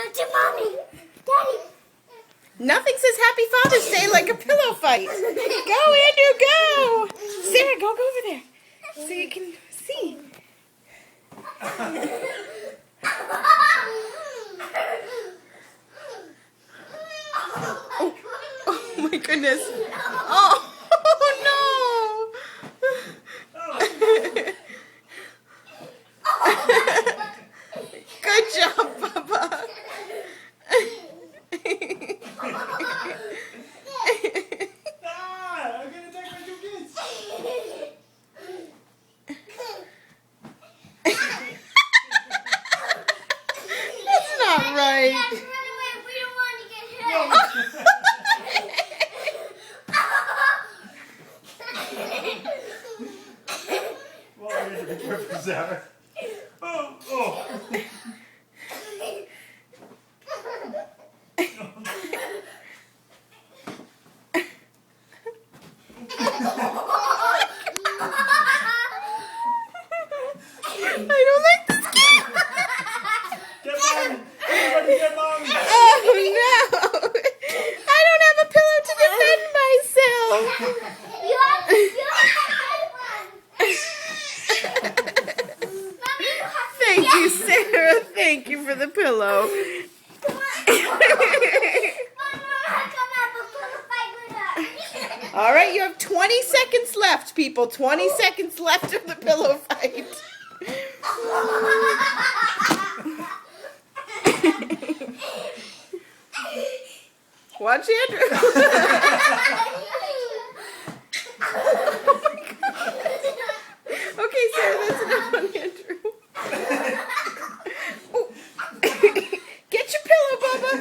Not to mommy. Daddy. Nothing says Happy Father's Day like a pillow fight. Go, Andrew, go! Sarah, go over there so you can see. Oh my goodness. Oh no! Good job, Papa. I'm gonna take my two kids. That's not right. Dad, run away. We don't want to get hit. Well, we have to be careful, Sarah. Oh, oh. I don't like this game. Get mom! Everybody get mom! Oh no! I don't have a pillow to defend myself. You have Mommy, you have Thank you, Sarah. Thank you for the pillow. All right, you have 20 seconds left, people. 20 seconds left of the pillow fight. Watch Andrew. Okay, Sarah, that's enough on Andrew. Oh. Get your pillow, Bubba.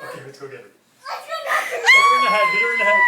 Okay, let's go get her. Let's go. Hit her in the head, hit her in the head.